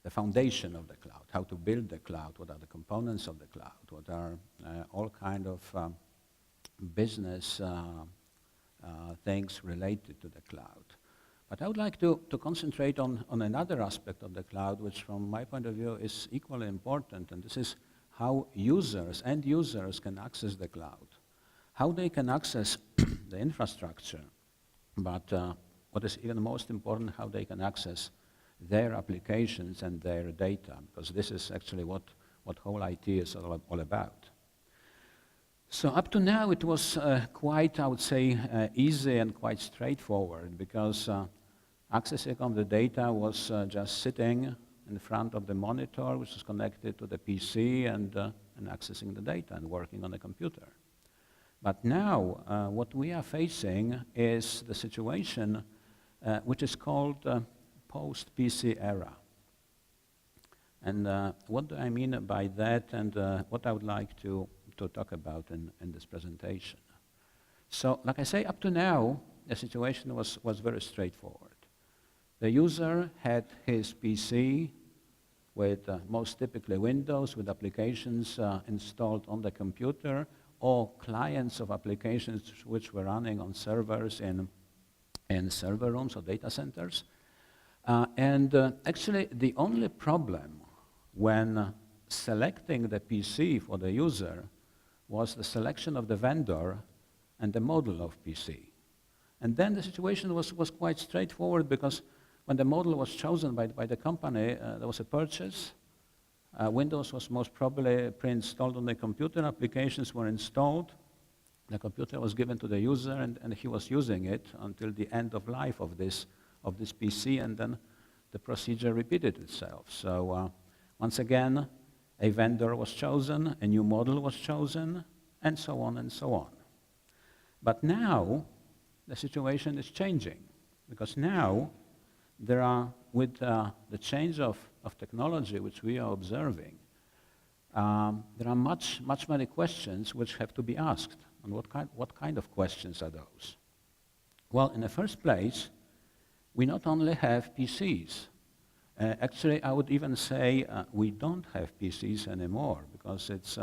the foundation of the cloud, how to build the cloud, what are the components of the cloud, what are all kind of business things related to the cloud. But I would like to concentrate on another aspect of the cloud, which from my point of view is equally important, and this is how end users can access the cloud, how they can access the infrastructure, but what is even most important, how they can access their applications and their data, because this is actually what whole IT is all about. So up to now it was quite, I would say, easy and quite straightforward, because accessing of the data was just sitting in front of the monitor, which is connected to the PC, and accessing the data and working on the computer. But now what we are facing is the situation which is called post-PC era. And what do I mean by that, and what I would like to talk about in this presentation. So, like I say, up to now, the situation was very straightforward. The user had his PC with most typically Windows, with applications installed on the computer, or clients of applications which were running on servers in server rooms or data centers. Actually, the only problem when selecting the PC for the user was the selection of the vendor and the model of PC. And then the situation was quite straightforward, because when the model was chosen by the company, there was a purchase. Windows was most probably pre-installed on the computer, applications were installed, the computer was given to the user, and he was using it until the end of life of this PC, and then the procedure repeated itself. So once again, a vendor was chosen, a new model was chosen, and so on and so on. But now, the situation is changing, because now there are, with the change of technology which we are observing, there are many questions which have to be asked. And what kind of questions are those? Well, in the first place, we not only have PCs. Actually, I would even say we don't have PCs anymore, because it's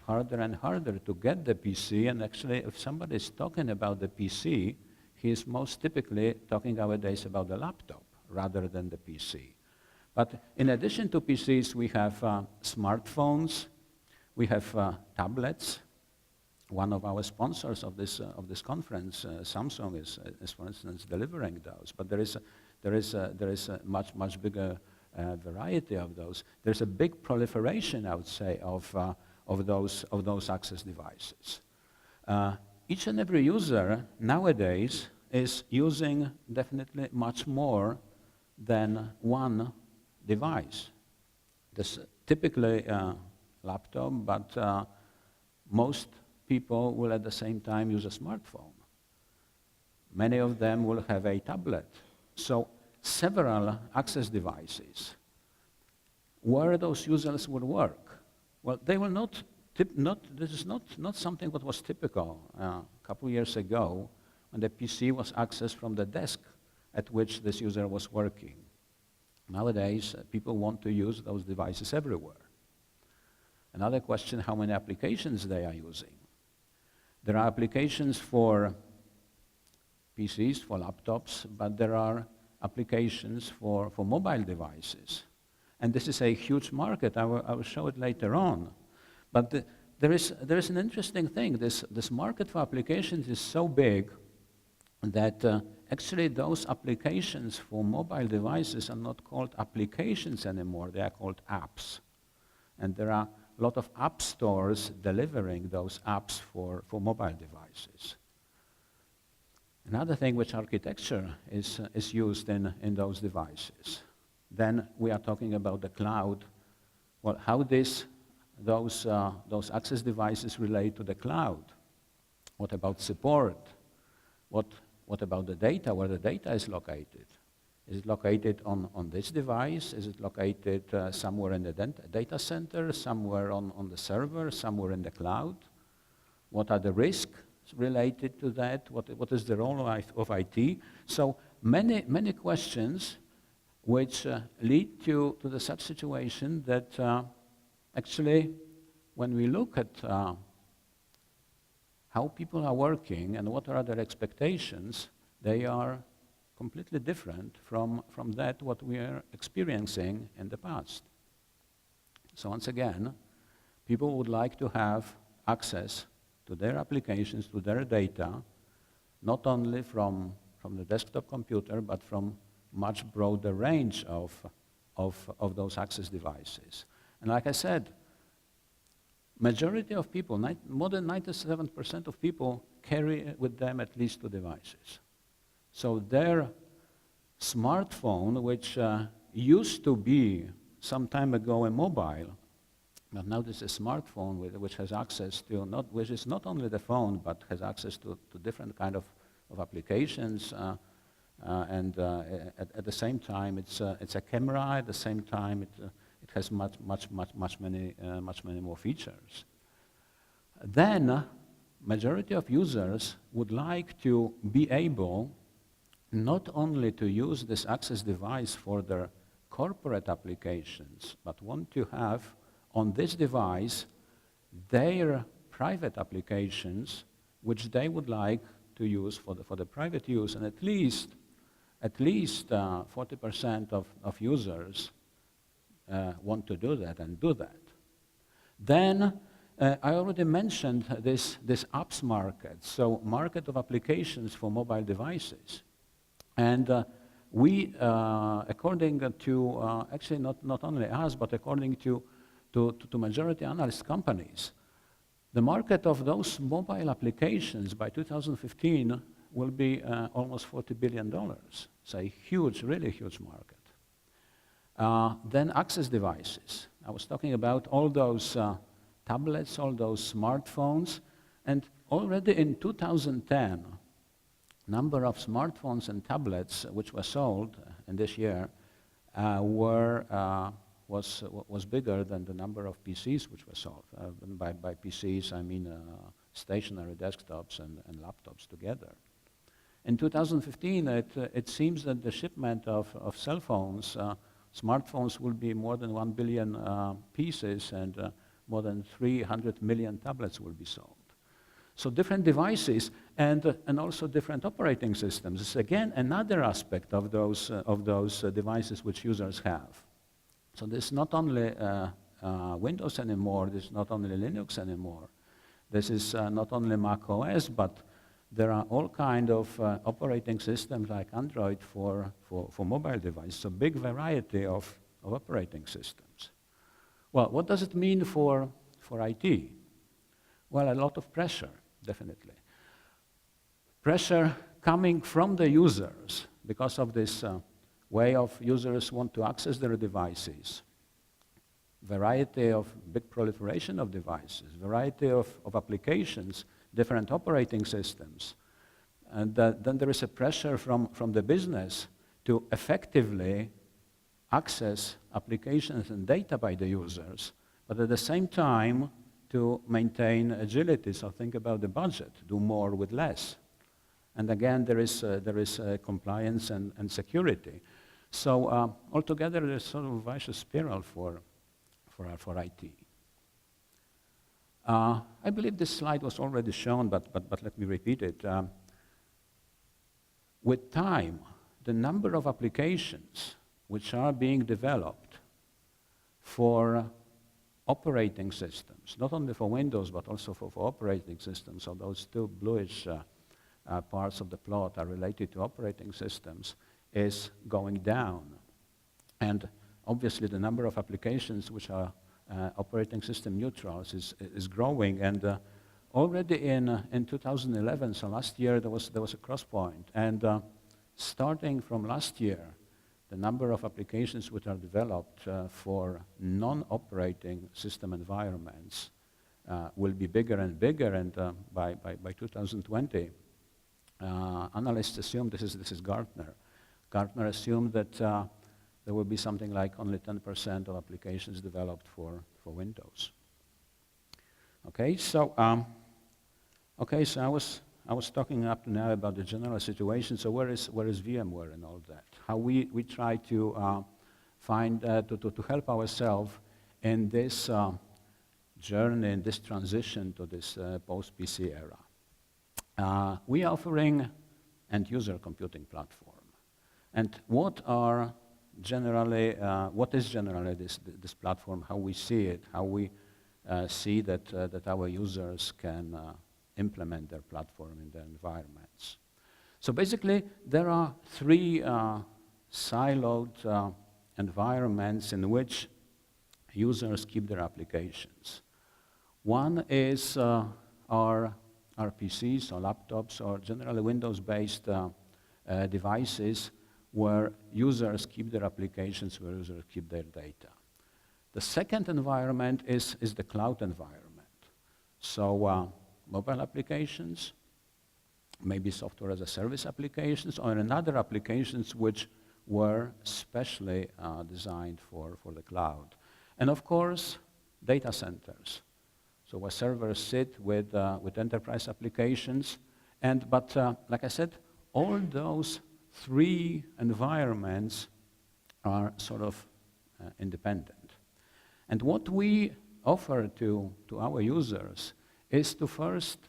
harder and harder to get the PC, and actually if somebody is talking about the PC, he is most typically talking nowadays about the laptop rather than the PC. But in addition to PCs, we have smartphones, we have tablets. One of our sponsors of this conference, Samsung, is for instance delivering those. But there is a much bigger variety of those. There's a big proliferation, I would say, of those access devices. Each and every user nowadays is using definitely much more than one device. This typically laptop, but most people will at the same time use a smartphone. Many of them will have a tablet. So several access devices. Where those users will work? Well, they will this is not something that was typical a couple of years ago, when the PC was accessed from the desk at which this user was working. Nowadays, people want to use those devices everywhere. Another question, how many applications they are using. There are applications for PCs, for laptops, but there are applications for mobile devices. And this is a huge market. I will show it later on. But there is an interesting thing. This market for applications is so big that actually those applications for mobile devices are not called applications anymore. They are called apps. And there are a lot of app stores delivering those apps for mobile devices. Another thing, which architecture is used in those devices. Then we are talking about the cloud. Well, how those access devices relate to the cloud? What about support? What about the data, where the data is located? Is it located on this device? Is it located somewhere in the data center, somewhere on the server, somewhere in the cloud? What are the risks related to that? What is the role of IT? So many questions which lead to the such situation that actually when we look at how people are working and what are their expectations, they are completely different from that what we are experiencing in the past. So once again, people would like to have access to their applications, to their data, not only from the desktop computer, but from much broader range of those access devices. And like I said, majority of people, more than 97% of people carry with them at least 2 devices. So their smartphone, which used to be some time ago a mobile, but now this is a smartphone which has access to, which is not only the phone, but has access to different kind of applications, and at the same time it's a camera. At the same time it has much many more features. Then majority of users would like to be able not only to use this access device for their corporate applications, but want to have on this device their private applications, which they would like to use for the private use, and at least 40% of users want to do that and do that. Then I already mentioned this apps market, so market of applications for mobile devices. And we, according to, actually not only us, but according to majority analyst companies, the market of those mobile applications by 2015 will be almost $40 billion. So a huge, really huge market. Then access devices. I was talking about all those tablets, all those smartphones, and already in 2010, number of smartphones and tablets which were sold in this year was bigger than the number of PCs which were sold. By PCs, I mean stationary desktops and laptops together. In 2015, it seems that the shipment of cell phones, smartphones will be more than 1 billion pieces, and more than 300 million tablets will be sold. So different devices and also different operating systems. It's again another aspect of those devices which users have. So this is not only Windows anymore, this is not only Linux anymore. This is not only Mac OS, but there are all kind of operating systems like Android for mobile devices, so big variety of operating systems. Well, what does it mean for IT? Well, a lot of pressure, definitely. Pressure coming from the users because of this way of users want to access their devices, variety of big proliferation of devices, variety of applications, different operating systems. And then there is a pressure from the business to effectively access applications and data by the users, but at the same time to maintain agility. So think about the budget, do more with less. And again, there is compliance and security. So altogether, there's sort of a vicious spiral for IT. I believe this slide was already shown, but let me repeat it. With time, the number of applications which are being developed for operating systems, not only for Windows, but also for operating systems, so those two bluish parts of the plot are related to operating systems, is going down. And obviously the number of applications which are operating system neutrals is growing, and already in 2011, so last year, there was a cross point, and starting from last year, the number of applications which are developed for non-operating system environments will be bigger and bigger, and by 2020, analysts assume, this is Gartner. Gartner assumed that there will be something like only 10% of applications developed for Windows. Okay, so I was I was talking up to now about the general situation, so where is VMware and all that? How we try to to help ourselves in this journey, in this transition to this post-PC era. We are offering end-user computing platform. And what is generally this platform, how we see it, how we see that our users can implement their platform in their environments. So basically, there are three siloed environments in which users keep their applications. One is our PCs or laptops or generally Windows-based devices where users keep their applications, where users keep their data. The second environment is the cloud environment. So mobile applications, maybe software as a service applications, or another applications which were specially designed for the cloud. And of course, data centers. So where servers sit with enterprise applications. But like I said, all those three environments are sort of independent. And what we offer to our users is to first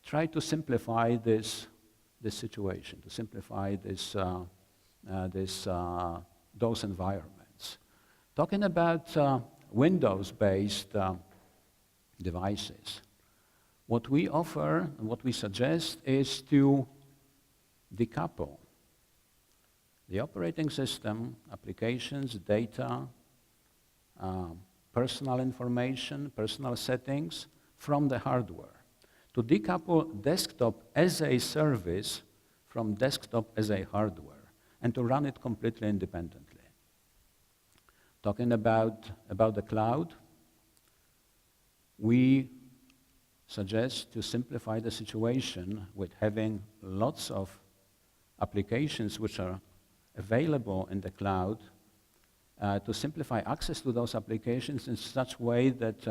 try to simplify this situation, to simplify those environments. Talking about Windows-based devices, what we offer and what we suggest is to decouple the operating system, applications, data, personal information, personal settings from the hardware. To decouple desktop as a service from desktop as a hardware and to run it completely independently. Talking about the cloud, we suggest to simplify the situation with having lots of applications which are available in the cloud, to simplify access to those applications in such a way that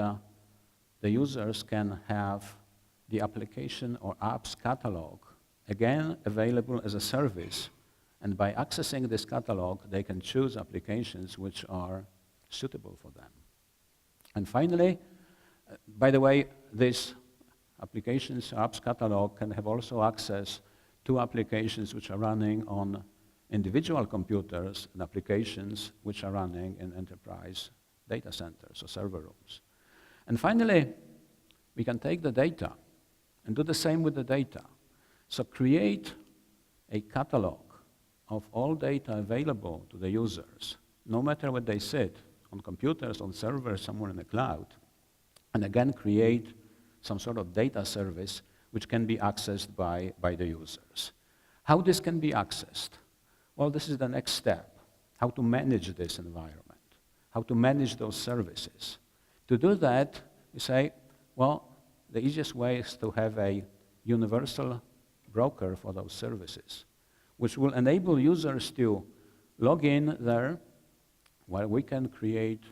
the users can have the application or apps catalog, again, available as a service. And by accessing this catalog, they can choose applications which are suitable for them. And finally, by the way, this applications apps catalog can have also access to applications which are running on individual computers and applications which are running in enterprise data centers or server rooms. And finally, we can take the data and do the same with the data. So create a catalog of all data available to the users, no matter where they sit, on computers, on servers, somewhere in the cloud, and again create some sort of data service which can be accessed by the users. How this can be accessed? Well, this is the next step, how to manage this environment, how to manage those services. To do that, you say, well, the easiest way is to have a universal broker for those services, which will enable users to log in there, where we can create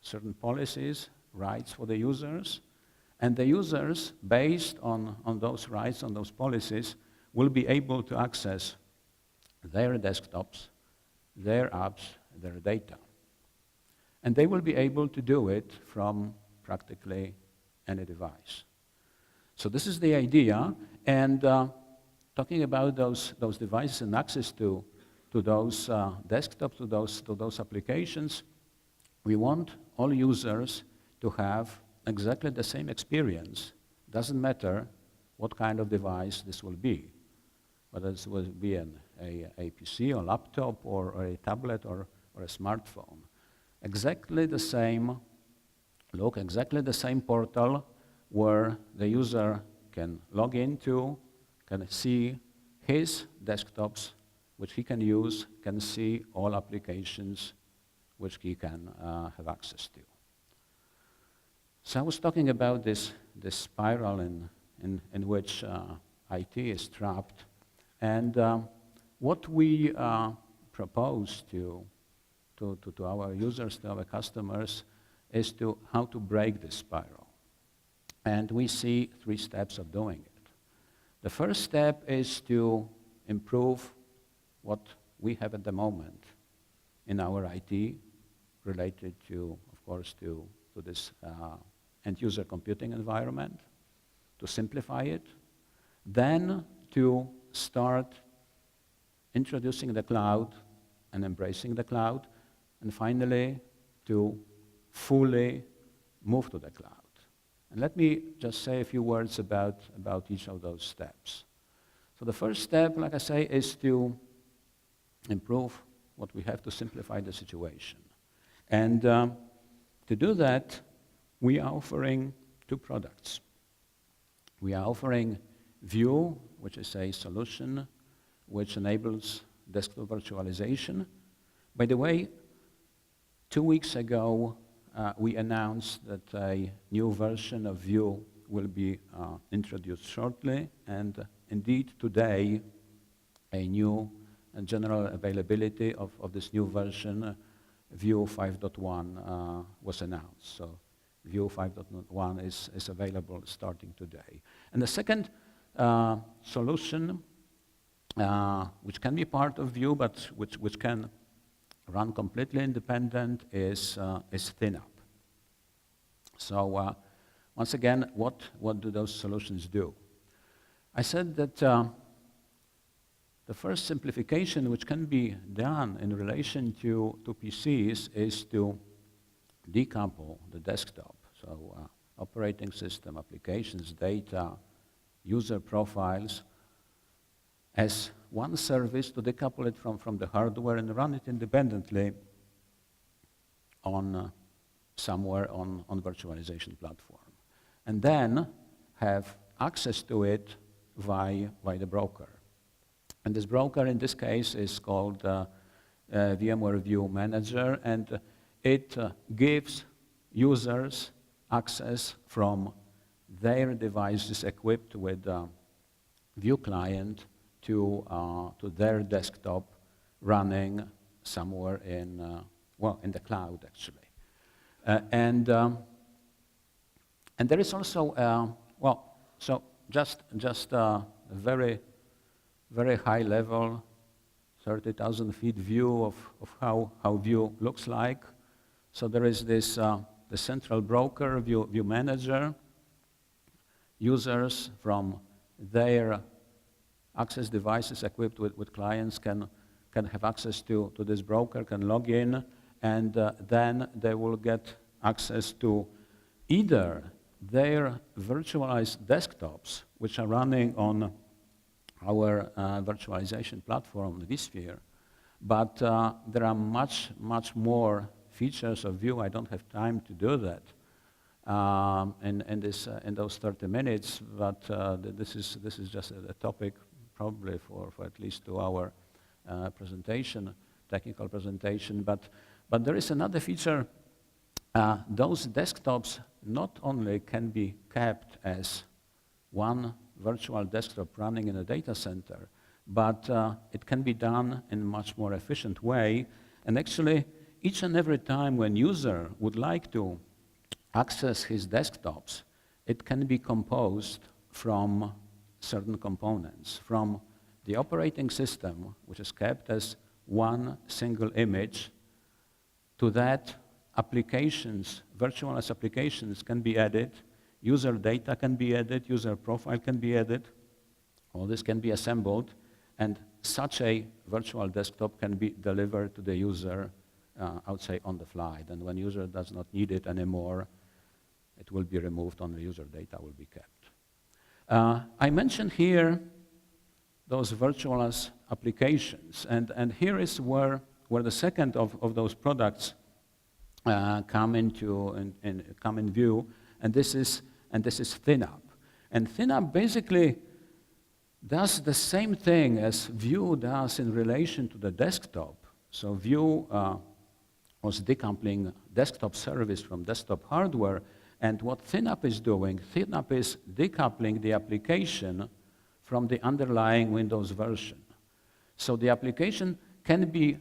certain policies, rights for the users, and the users, based on those rights, on those policies, will be able to access their desktops, their apps, their data. And they will be able to do it from practically any device. So this is the idea, and talking about those devices and access to those desktops, to those applications, we want all users to have exactly the same experience. Doesn't matter what kind of device this will be, whether this will be a PC or laptop or a tablet or a smartphone. Exactly the same look, exactly the same portal where the user can log into, can see his desktops, which he can use, can see all applications which he can have access to. So I was talking about this spiral in which IT is trapped, and what we propose to our users, to our customers, is how to break this spiral. And we see 3 steps of doing it. The first step is to improve what we have at the moment in our IT related to, of course, to this end-user computing environment, to simplify it, then to start introducing the cloud and embracing the cloud, and finally to fully move to the cloud. And let me just say a few words about each of those steps. So the first step, like I say, is to improve what we have to simplify the situation. And to do that, we are offering two products. We are offering Vue, which is a solution which enables desktop virtualization. By the way, 2 weeks ago, we announced that a new version of Vue will be introduced shortly, and indeed today, a new and general availability of this new version, Vue 5.1, was announced. So Vue 5.1 is available starting today. And the second solution, which can be part of Vue, but which can run completely independent, is ThinUp. So once again, what do those solutions do? I said that the first simplification which can be done in relation to PCs is to decouple the desktop. So operating system, applications, data, user profiles as one service, to decouple it from the hardware and run it independently on somewhere on virtualization platform. And then have access to it via the broker. And this broker in this case is called VMware View Manager, and it gives users access from their devices equipped with View client to their desktop running somewhere in the cloud, actually. And there is also, so just a very high level, 30,000 feet view of how View looks like. So there is this, the central broker, View Manager. Users from their access devices equipped with clients can have access to this broker, can log in, and then they will get access to either their virtualized desktops, which are running on our virtualization platform, vSphere, but there are much more features of View. I don't have time to do that in those 30 minutes, but this is just a topic probably for at least 2-hour presentation, technical presentation. But there is another feature. Those desktops not only can be kept as one virtual desktop running in a data center, but it can be done in a much more efficient way. And actually, each and every time when user would like to access his desktops, it can be composed from certain components, from the operating system, which is kept as one single image, to that applications, virtualized applications can be added, user data can be added, user profile can be added, all this can be assembled, and such a virtual desktop can be delivered to the user, I would say, on the fly. And when user does not need it anymore, it will be removed, only user data will be kept. I mentioned here those virtualized applications, and here is where the second of those products come in view, and this is ThinUp. And ThinUp basically does the same thing as View does in relation to the desktop. So View was decoupling desktop service from desktop hardware, and what ThinUp is doing, ThinUp is decoupling the application from the underlying Windows version. So the application can be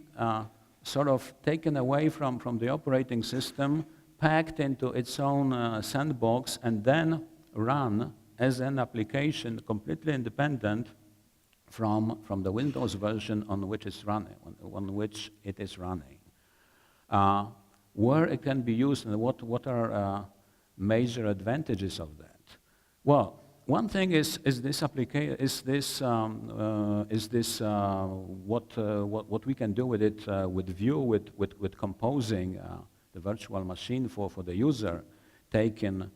sort of taken away from the operating system, packed into its own sandbox, and then run as an application completely independent from the Windows version on which it's running, on which it is running. Where it can be used and what are major advantages of that? Well, one thing is this application what we can do with it with Vue with composing the virtual machine for the user, taking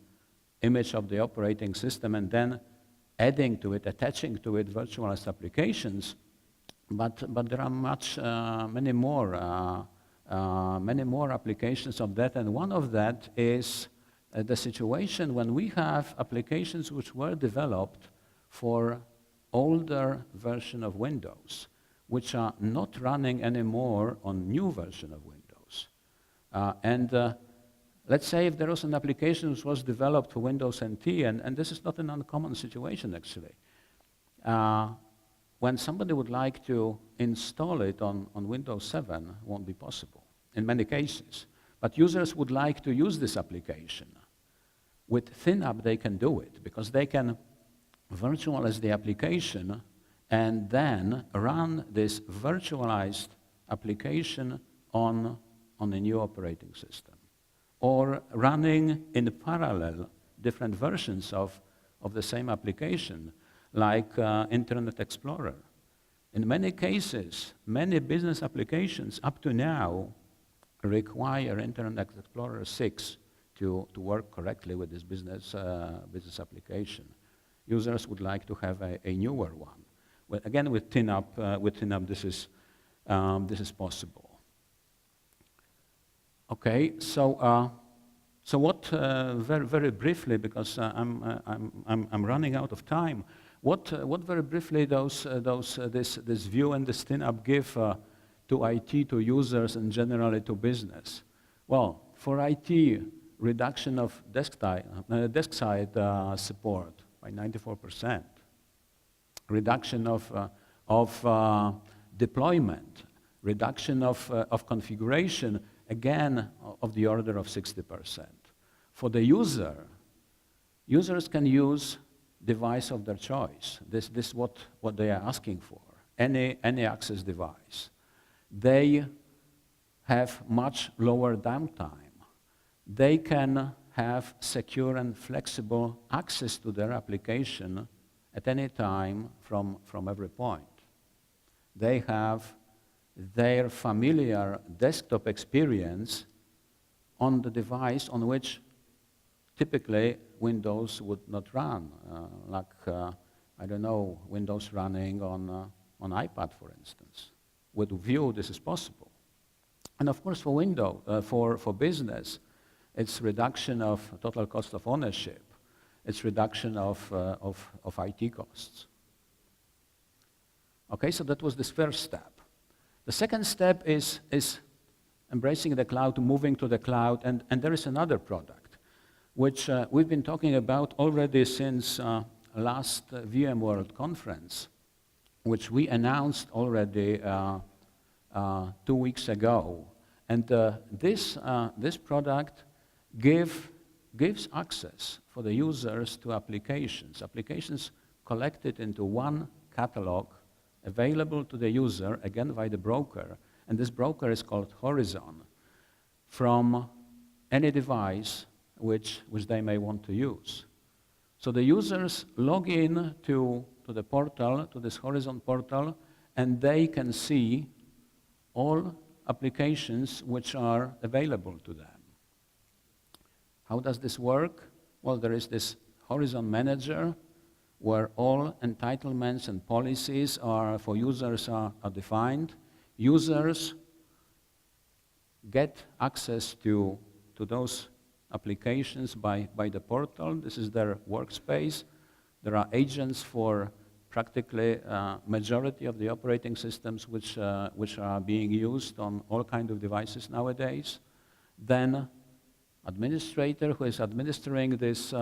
image of the operating system and then adding to it, attaching to it virtualized applications. But there are many more applications of that, and one of that is the situation when we have applications which were developed for older version of Windows, which are not running anymore on new version of Windows. Let's say if there was an application which was developed for Windows NT, and this is not an uncommon situation actually. When somebody would like to install it on Windows 7, it won't be possible in many cases. But users would like to use this application. With ThinUp, they can do it because they can virtualize the application and then run this virtualized application on a new operating system, or running in parallel different versions of the same application, like Internet Explorer. In many cases, many business applications up to now require Internet Explorer 6 to work correctly with this business application. Users would like to have a newer one. Well, again, with ThinUp, this is possible. Okay, so what very briefly, because I'm running out of time. What very briefly this Vue and this ThinUp give to IT, to users, and generally to business? Well, for IT, reduction of desk side support by 94%, reduction of deployment, reduction of configuration, again of the order of 60%. For the user, users can use device of their choice. This is what they are asking for, any access device. They have much lower downtime. They can have secure and flexible access to their application at any time from every point. They have their familiar desktop experience on the device on which typically Windows would not run, I don't know, Windows running on iPad, for instance. With Vue, this is possible. And of course, for Windows, for business, it's reduction of total cost of ownership. It's reduction of IT costs. Okay, so that was this first step. The second step is embracing the cloud, moving to the cloud, and there is another product, which we've been talking about already since last VMworld conference, which we announced already 2 weeks ago. And this product gives access for the users to applications collected into one catalog, available to the user, again by the broker, and this broker is called Horizon, from any device which they may want to use. So the users log in to the portal, to this Horizon portal, and they can see all applications which are available to them. How does this work? Well, there is this Horizon Manager where all entitlements and policies for users are defined. Users get access to those applications by the portal. This is their workspace. There are agents for practically majority of the operating systems which are being used on all kinds of devices nowadays. Then administrator who is administering this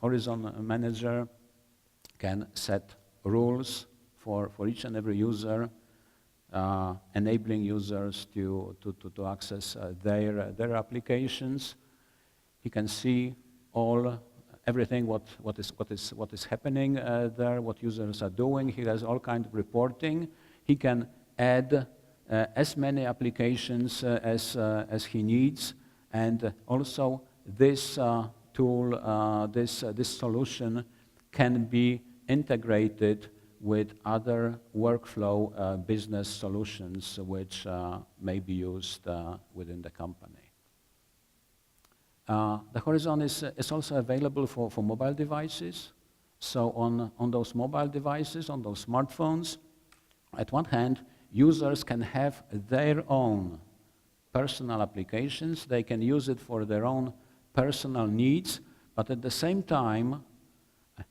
Horizon Manager can set rules for each and every user, enabling users to access their applications. He can see all everything what is happening there, what users are doing. He has all kind of reporting. He can add as many applications as he needs, and also this tool, this solution can be integrated with other workflow business solutions which may be used within the company. The Horizon is also available for mobile devices. So on those mobile devices, on those smartphones, at one hand, users can have their own personal applications. They can use it for their own personal needs, but at the same time,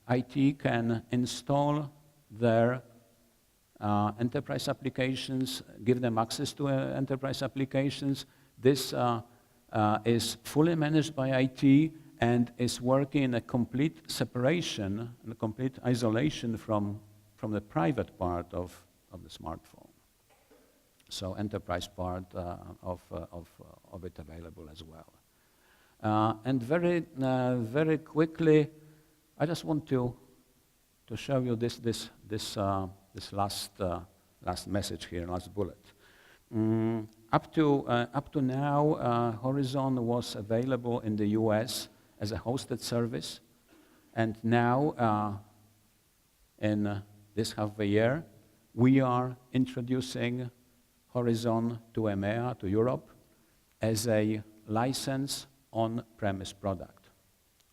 IT can install their enterprise applications, give them access to enterprise applications. This is fully managed by IT and is working in a complete separation, in a complete isolation from the private part of the smartphone. So enterprise part of it available as well. And very quickly, I just want to show you this last message here, last bullet. Up to now, Horizon was available in the US as a hosted service, and now in this half a year, we are introducing Horizon to EMEA, to Europe, as a license on-premise product.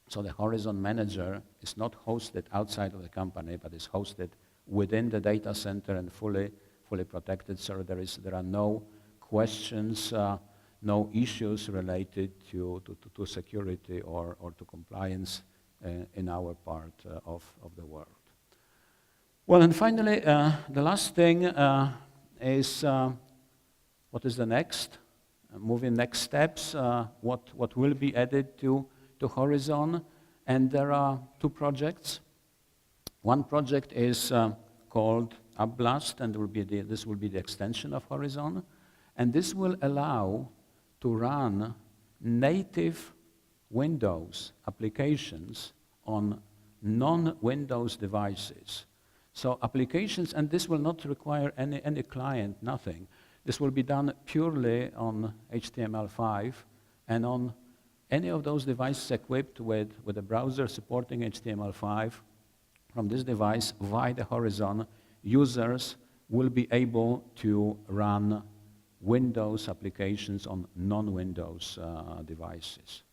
So the Horizon Manager is not hosted outside of the company, but is hosted within the data center and fully protected. So there are no questions, no issues related to security or to compliance in our part of the world. Well, and finally, the last thing is what is the next? Moving next steps, what will be added to Horizon, and there are two projects. One project is called UpBlast, and this will be the extension of Horizon, and this will allow to run native Windows applications on non-Windows devices. So applications, and this will not require any client, nothing. This will be done purely on HTML5 and on any of those devices equipped with a browser supporting HTML5. From this device, via the Horizon, users will be able to run Windows applications on non-Windows devices.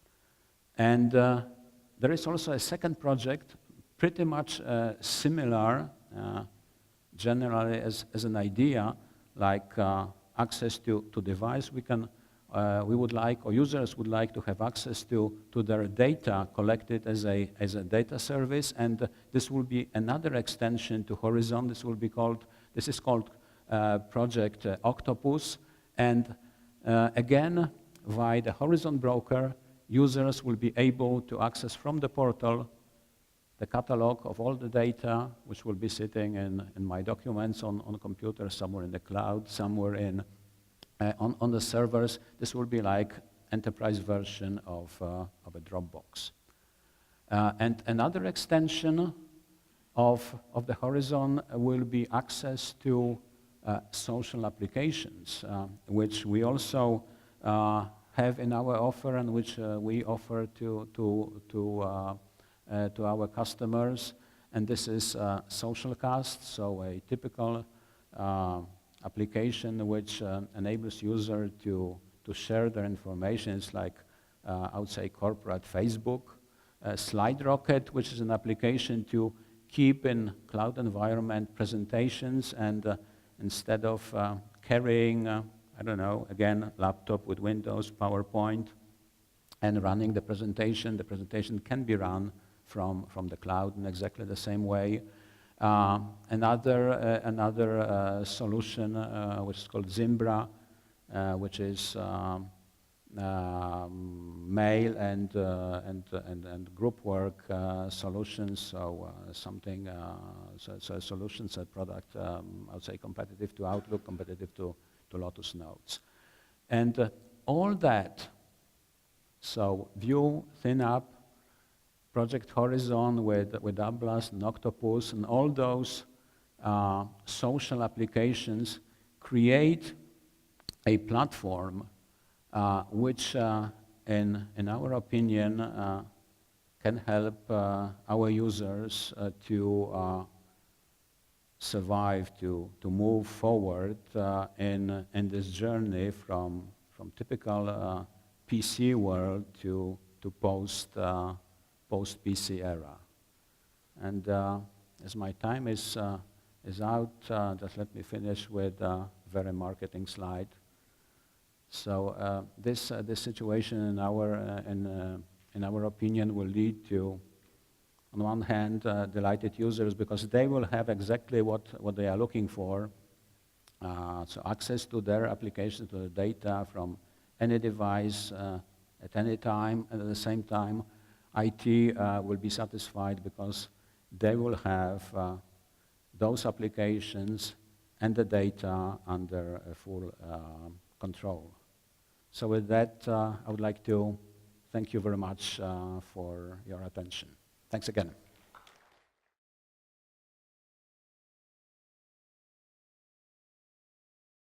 And there is also a second project, pretty much similar, generally as an idea, like access to device. We would like, or users would like to have access to their data collected as a data service, and this will be another extension to Horizon. This is called Project Octopus, and again, via the Horizon broker, users will be able to access from the portal the catalog of all the data, which will be sitting in my documents on a computer, somewhere in the cloud, somewhere on the servers. This will be like enterprise version of a Dropbox. And another extension of the Horizon will be access to social applications, which we also have in our offer and which we offer to our customers. And this is Socialcast, so a typical application which enables user to share their information. It's like, I would say, corporate Facebook. SlideRocket, which is an application to keep in cloud environment presentations, and instead of carrying, I don't know, again, laptop with Windows, PowerPoint, and running the presentation can be run from the cloud in exactly the same way. Another solution which is called Zimbra, which is mail and group work solutions. So so solutions, a product, I would say, competitive to Outlook, competitive to Lotus Notes, and all that. So View, ThinUp, Project Horizon with Atlas and Octopus and all those social applications create a platform which, in our opinion, can help our users to survive, to move forward in this journey from typical PC world to post PC era. And as my time is out, just let me finish with a very marketing slide. So this situation in our opinion will lead to, on one hand, delighted users because they will have exactly what they are looking for. So access to their applications, to the data from any device at any time, and at the same time, IT will be satisfied because they will have those applications and the data under full control. So with that, I would like to thank you very much for your attention. Thanks again.